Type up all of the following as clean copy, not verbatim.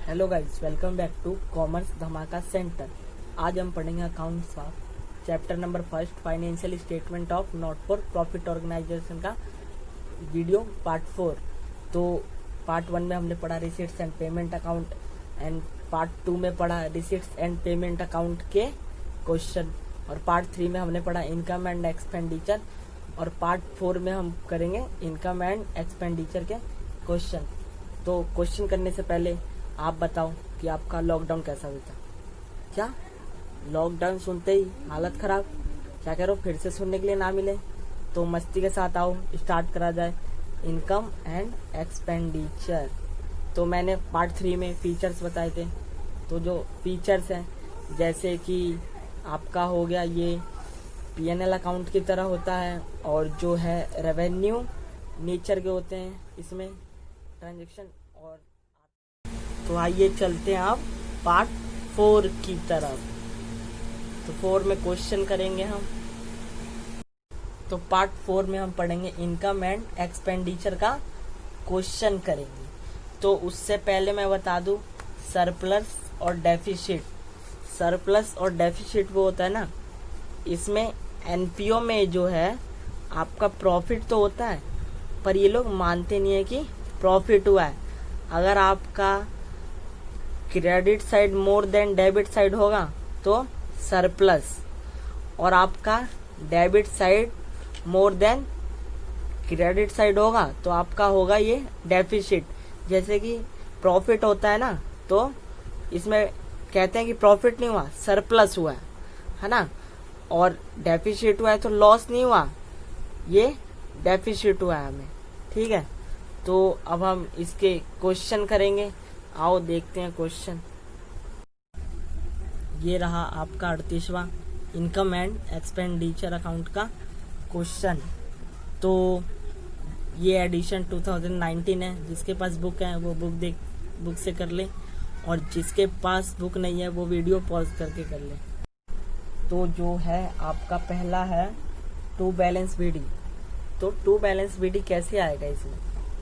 Hello guys, welcome back to commerce Dhamaka centre. आज हम पढ़ेंगे अकाउंट्स का chapter number first, financial statement of not for profit organisation का video part 4। तो part 1 में हमने पढ़ा receipts and payment account, and part 2 में पढ़ा रिसीट्स एंड पेमेंट अकाउंट के क्वेश्चन, और पार्ट 3 में हमने पढ़ा इनकम एंड एक्सपेंडिचर, और पार्ट 4 में हम करेंगे इनकम एंड एक्सपेंडिचर के क्वेश्चन। तो क्वेश्चन करने से पहले आप बताओ कि आपका लॉकडाउन कैसा बीता। क्या लॉकडाउन सुनते ही हालत खराब? क्या कह रहे हो, फिर से सुनने के लिए ना मिले? तो मस्ती के साथ आओ, स्टार्ट करा जाए इनकम एंड एक्सपेंडिचर। तो मैंने पार्ट 3 में फीचर्स बताए थे। तो जो फीचर्स हैं, जैसे कि आपका हो गया ये P&L अकाउंट की तरह होता है, और जो है रेवेन्यू नेचर के होते हैं इसमें ट्रांजेक्शन। और तो आइए चलते हैं आप पार्ट 4 की तरफ। तो 4 में क्वेश्चन करेंगे हम। तो पार्ट 4 में हम पढ़ेंगे इनकम एंड एक्सपेंडिचर का क्वेश्चन करेंगे। तो उससे पहले मैं बता दूं, सरप्लस और डेफिसिट। सरप्लस और डेफिसिट वो होता है ना, इसमें एनपीओ में जो है आपका प्रॉफिट तो होता है, पर ये लोग मानते नहीं है कि प्रॉफिट हुआ है। अगर आपका credit side more than debit side होगा तो सरप्लस, और आपका debit side more than credit side होगा तो आपका होगा ये डेफिसिट। जैसे कि प्रॉफिट होता है ना, तो इसमें कहते हैं कि प्रॉफिट नहीं हुआ, सरप्लस हुआ है ना, और डेफिसिट हुआ है तो लॉस नहीं हुआ, ये डेफिसिट हुआ है हमें। ठीक है, तो अब हम इसके क्वेश्चन करेंगे। आओ देखते हैं क्वेश्चन। ये रहा आपका 38वां इनकम एंड एक्सपेंडिचर अकाउंट का क्वेश्चन। तो ये एडिशन 2019 है। जिसके पास बुक है वो बुक से कर ले, और जिसके पास बुक नहीं है वो वीडियो पॉज करके कर ले। तो जो है आपका पहला है टू बैलेंस बीडी। तो टू बैलेंस बीडी कैसे आएगा इसमें?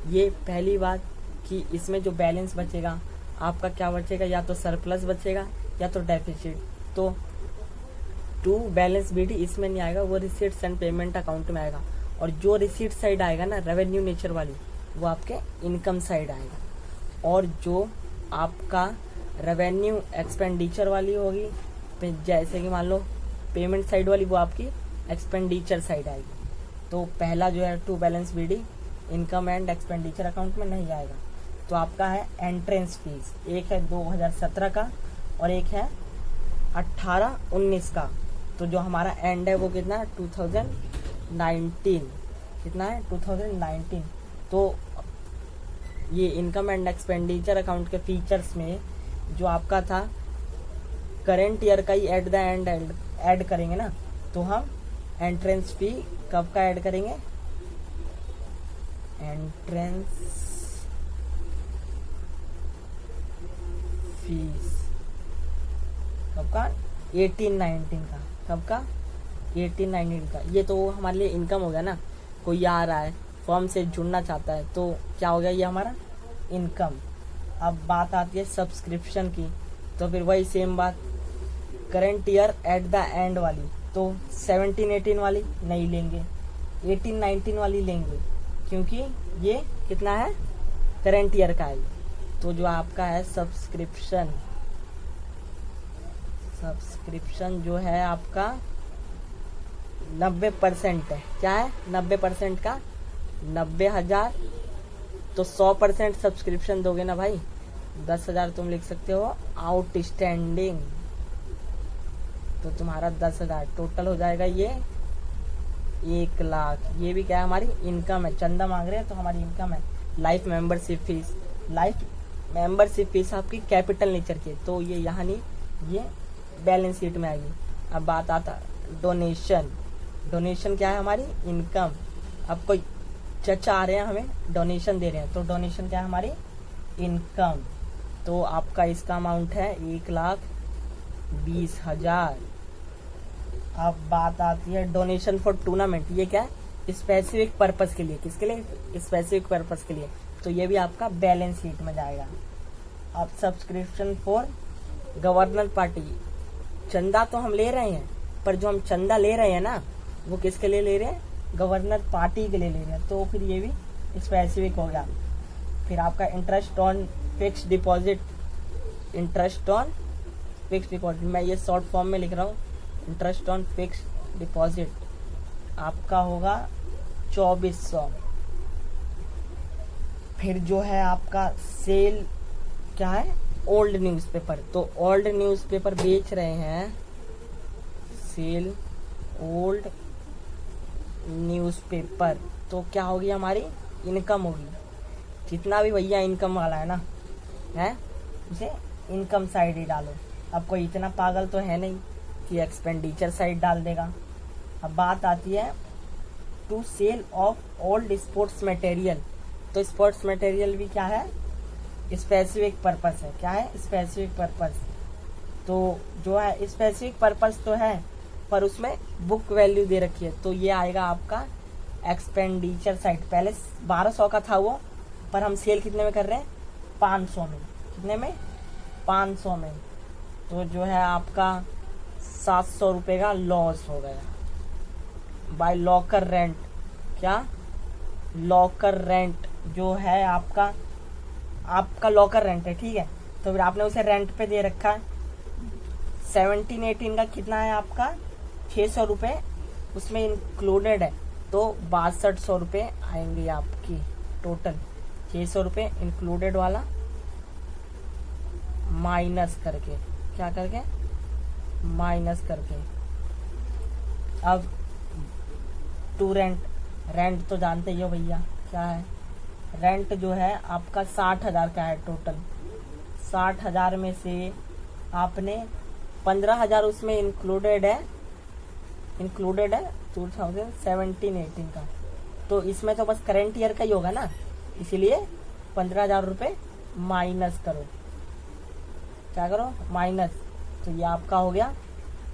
ये पहली बात कि इसमें जो बैलेंस बचेगा आपका क्या बचेगा, या तो सरप्लस बचेगा या तो डेफिसिट। तो टू बैलेंस बीडी इसमें नहीं आएगा, वो रिसीट्स एंड पेमेंट अकाउंट में आएगा। और जो रिसीट साइड आएगा ना, रेवेन्यू नेचर वाली, वो आपके इनकम साइड आएगा। और जो आपका रेवेन्यू एक्सपेंडिचर वाली होगी, जैसे कि मान लो पेमेंट साइड वाली, वो आपकी एक्सपेंडिचर साइड आएगी। तो पहला जो है to balance BD income and expenditure account में नहीं आएगा। तो आपका है एंट्रेंस फीस, एक है 2017 का और एक है 18-19 का। तो जो हमारा एंड है वो कितना है, 2019। कितना है, 2019। तो ये इनकम एंड एक्सपेंडिचर अकाउंट के फीचर्स में जो आपका था करेंट ईयर का ही एट द एंड ऐड करेंगे ना, तो हम एंट्रेंस फी कब का ऐड करेंगे, एंट्रेंस फीस कब का, 18-19 का। कब का, 18-19 का। ये तो हमारे लिए इनकम हो गया ना। कोई आ रहा है फर्म से जुड़ना चाहता है तो क्या हो गया, ये हमारा इनकम। अब बात आती है सब्सक्रिप्शन की। तो फिर वही सेम बात, current year at the end वाली, तो 17-18 वाली नहीं लेंगे, 18-19 वाली लेंगे, क्योंकि ये कितना है, करेंट ईयर का है। तो जो आपका है सब्सक्रिप्शन जो है आपका 90% है। क्या है, 90% का 90,000। तो 100% सब्सक्रिप्शन दोगे ना भाई, 10,000 तुम लिख सकते हो आउटस्टैंडिंग। तो तुम्हारा 10,000 टोटल हो जाएगा, ये 1 लाख। ये भी क्या है, हमारी इनकम है। चंदा मांग रहे हैं तो हमारी इनकम है। Life membership fees, life membership fees आपकी कैपिटल नेचर की, तो ये यहाँ नहीं, ये बैलेंस शीट में आएगी। अब बात आता डोनेशन। डोनेशन क्या है, हमारी इनकम। अब कोई चचा आ रहे हैं हमें डोनेशन दे रहे हैं, तो डोनेशन क्या है, हमारी इनकम। तो आपका इसका अमाउंट है 1,20,000। अब बात आती है डोनेशन फॉर टूर्नामेंट। ये क्या है, स्पेसिफिक पर्पस के लिए। किसके लिए, स्पेसिफिक पर्पस के लिए। तो ये भी आपका बैलेंस शीट में जाएगा। अब सब्सक्रिप्शन फॉर गवर्नर पार्टी, चंदा तो हम ले रहे हैं, पर जो हम चंदा ले रहे हैं ना वो किसके लिए ले रहे हैं, गवर्नर पार्टी के लिए ले रहे हैं, तो फिर ये भी स्पेसिफिक हो गया। फिर आपका interest on fix deposit, interest on fix deposit, मैं ये शॉर्ट फॉर्म में लिख रहा हूँ, इंटरेस्ट ऑन फिक्स डिपॉजिट आपका होगा 2400। फिर जो है आपका सेल क्या है, ओल्ड न्यूज़पेपर, तो ओल्ड न्यूज़पेपर बेच रहे हैं, सेल ओल्ड न्यूज़पेपर, तो क्या होगी हमारी इनकम होगी, जितना भी भैया इनकम वाला है ना है उसे इनकम साइड ही डालो। अब कोई इतना पागल तो है नहीं कि एक्सपेंडिचर साइड डाल देगा। अब बात आती है to sale of old sports material, तो स्पोर्ट्स मटेरियल भी क्या है, स्पेसिफिक पर्पस है, क्या है स्पेसिफिक पर्पस, तो जो है स्पेसिफिक पर्पस तो है पर उसमें बुक वैल्यू दे रखी है, तो ये आएगा आपका एक्सपेंडिचर साइड। पहले 1200 का था वो, पर हम सेल कितने में कर रहे हैं, 500 में, कितने में 500 में, तो जो है आपका 700 रुपये का लॉस हो गया बाय लॉकर रेंट। क्या, लॉकर रेंट जो है आपका लॉकर रेंट है, ठीक है, तो फिर आपने उसे रेंट पे दे रखा है। 17-18 का कितना है आपका 600 रुपये, उसमें इंक्लूडेड है, तो 6200 रुपये आएंगे आपकी टोटल, 600 रुपये इंक्लूडेड वाला माइनस करके, क्या करके माइनस करके। अब टू रेंट, रेंट तो जानते ही हो भैया क्या है, रेंट जो है आपका 60,000 का है टोटल, 60,000 में से आपने 15,000 उसमें इंक्लूडेड है 2017-18 का, तो इसमें तो बस करंट ईयर का ही होगा ना, इसीलिए 15,000 रुपये माइनस करो, क्या करो माइनस, तो ये आपका हो गया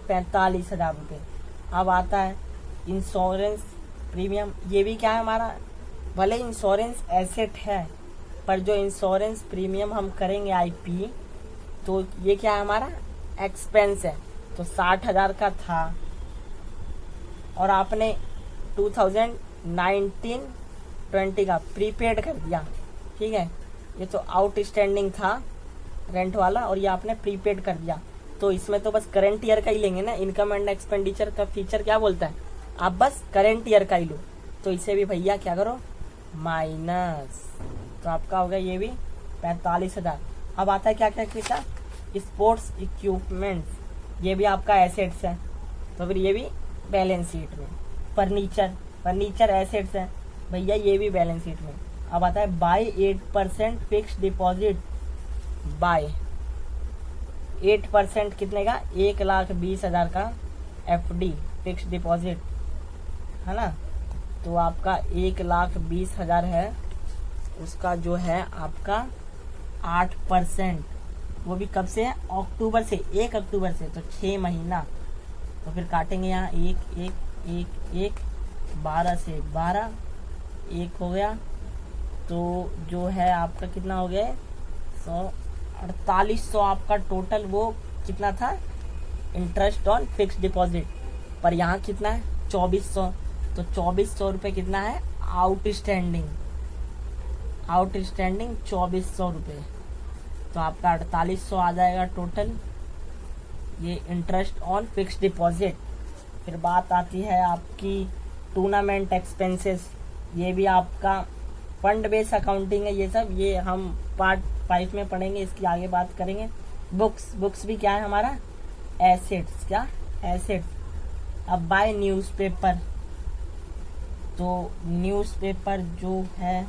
45,000 रुपये। अब आता है इंश्योरेंस प्रीमियम, ये भी क्या है हमारा, भले इंश्योरेंस एसेट है पर जो इंश्योरेंस प्रीमियम हम करेंगे आईपी, तो ये क्या है हमारा एक्सपेंस है, तो 60,000 का था और आपने 2019-20 का प्रीपेड कर दिया, ठीक है, ये तो आउटस्टैंडिंग था रेंट वाला और ये आपने प्रीपेड कर दिया, तो इसमें तो बस करंट ईयर का ही लेंगे ना, इनकम एंड एक्सपेंडिचर का फीचर क्या बोलता है, आप बस करंट ईयर का ही लो, तो इसे भी भैया क्या करो माइनस, तो आपका हो गया ये भी 45,000। अब आता है क्या क्या किया, स्पोर्ट्स इक्विपमेंट, ये भी आपका एसेट्स है, तो फिर ये भी बैलेंस शीट में। फर्नीचर एसेट्स है भैया, ये भी बैलेंस शीट में। अब आता है बाय 8% फिक्स डिपॉजिट, बाय 8% कितने का, 1,20,000 का FD फिक्स डिपॉजिट है ना, तो आपका 1,20,000 है, उसका जो है आपका 8%, वो भी कब से है, अक्टूबर से, 1 अक्टूबर से, तो 6 महीना, तो फिर काटेंगे यहाँ 1 1 1 1 12 से 12 1 हो गया, तो जो है आपका कितना हो गया 4800 आपका टोटल, वो कितना था इंटरेस्ट ऑन फिक्स डिपॉजिट, पर यहाँ कितना है 2400, तो 2400 रुपये कितना है आउटस्टैंडिंग 2400 रुपये, तो आपका 4800 आ जाएगा टोटल, ये इंटरेस्ट ऑन फिक्स डिपॉजिट। फिर बात आती है आपकी टूर्नामेंट एक्सपेंसेस, ये भी आपका फंड बेस्ड अकाउंटिंग है, ये सब ये हम पार्ट 5 में पढ़ेंगे, इसकी आगे बात करेंगे। बुक्स भी क्या है हमारा एसेट्स, क्या एसेट्स। अब बाय न्यूज़पेपर, तो न्यूज़पेपर जो है,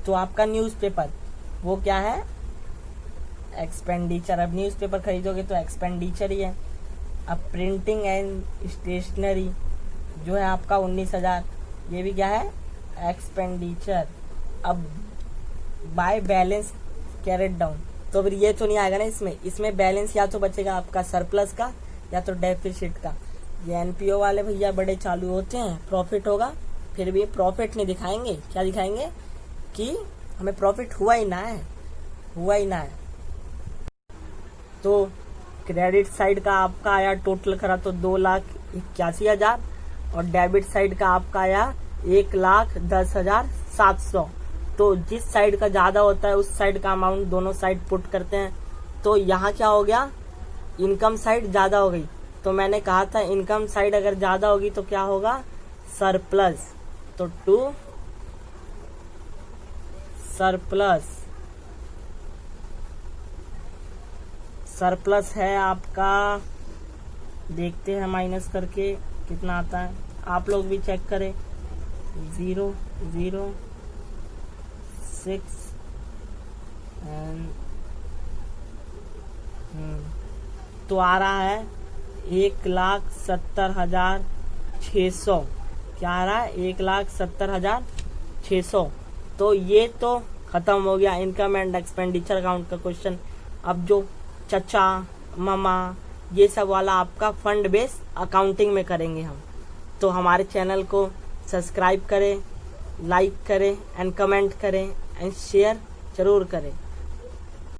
तो आपका न्यूज़पेपर वो क्या है एक्सपेंडिचर, अब न्यूज़पेपर खरीदोगे तो एक्सपेंडिचर ही है। अब प्रिंटिंग एंड स्टेशनरी जो है आपका 19,000, ये भी क्या है एक्सपेंडिचर। अब बाय बैलेंस कैरेट डाउन, तो फिर ये तो नहीं आएगा ना इसमें बैलेंस या तो बचेगा आपका सरप्लस का या तो डेफिसिट का। ये एनपीओ वाले भैया बड़े चालू होते हैं, प्रॉफिट होगा फिर भी प्रॉफिट नहीं दिखाएंगे, क्या दिखाएंगे कि हमें प्रॉफिट हुआ ही ना है। तो क्रेडिट साइड का आपका आया टोटल करा तो 2,81,000 और डेबिट साइड का आपका आया 1,10,700। तो जिस साइड का ज्यादा होता है उस साइड का अमाउंट दोनों साइड पुट करते हैं। तो यहाँ क्या हो गया, इनकम साइड ज्यादा हो गई। तो मैंने कहा था इनकम साइड अगर ज्यादा होगी तो क्या होगा, सरप्लस। तो टू सरप्लस है आपका, देखते हैं माइनस करके कितना आता है, आप लोग भी चेक करें। 0,06 तो आ रहा है 1,70,600। क्या आ रहा है, 1,70,600। तो ये तो खत्म हो गया इनकम एंड एक्सपेंडिचर अकाउंट का क्वेश्चन। अब जो चचा मामा ये सब वाला आपका फंड बेस अकाउंटिंग में करेंगे हम। तो हमारे चैनल को सब्सक्राइब करें, लाइक करें एंड कमेंट करें एंड शेयर जरूर करें।